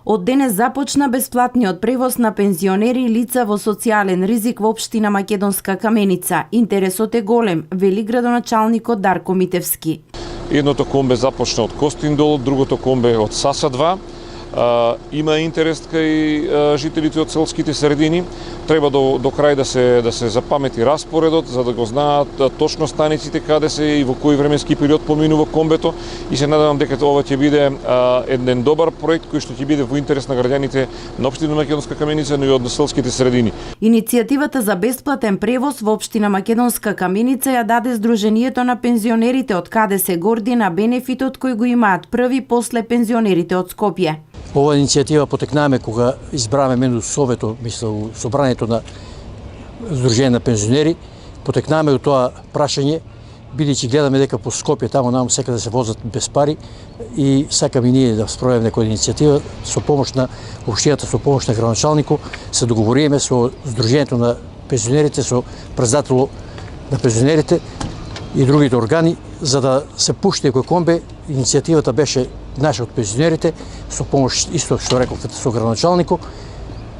Од денес започна бесплатниот превоз на пензионери и лица во социјален ризик во општина Македонска Каменица. Интересот е голем, вели градоначалникот Дарко Митевски. Едното комбе започна од Костиндол, другото комбе од Саса 2. Има интерес кај жителите од селските средини. Треба до крај да се запамети распоредот, за да го знаат точно станиците каде се и во кој временски период поминува комбето, и се надевам дека ова ќе биде еден добар проект кој што ќе биде во интерес на граѓаните на општина Македонска Каменица, но и од селските средини. Иницијативата за бесплатен превоз во општина Македонска Каменица ја даде Сдруженијето на пензионерите од каде се горди на бенефитот кој го имаат први после пензионерите од Скопје. Ова иницијатива потекнаме кога избраваме мену советот, собранието на Сдружение на пензионери, потекнаме од тоа прашање, бидејќи гледаме дека по Скопје таму нам секаде се возат без пари и сакаме ние да спроведеме некоја иницијатива со помош на општината, со помош на градоначалникот, се договориме со Сдруженијето на пензионерите, со председателот на пензионерите и другите органи, за да се пушти кој комбе. Иницијативата беше наша од пензионерите, со помош исто што рековте со градоначалникот.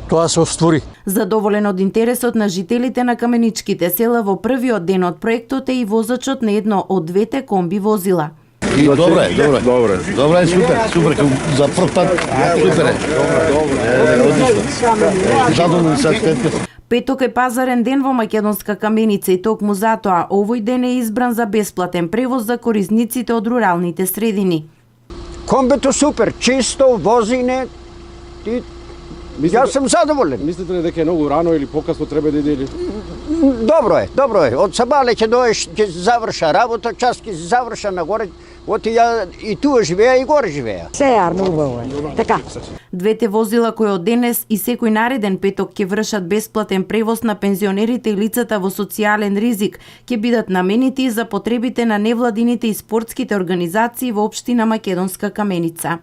Тоа се оствори. Задоволен од интересот на жителите на каменичките села, во првиот ден од проектот е и возачот на едно од двете комби возила. Добре, супер, за прв пат, супер е. Задоволен се штетката. Петок е пазарен ден во Македонска Каменица и токму затоа овој ден е избран за бесплатен превоз за корисниците од руралните средини. Комбето супер, чисто, возине и јас сум задоволен. Мислите ли дека е многу рано или покасно треба да иде? Добро е. Од сабале ќе доеш, ќе заврша работа, час ќе заврша нагоре. Оти ја и туа живеа и горе живеа. Се јарно убаво е. Така. Двете возила кои од денес и секој нареден петок ќе вршат бесплатен превоз на пензионерите и лицата во социјален ризик, ќе бидат наменети за потребите на невладините и спортските организации во општина Македонска Каменица.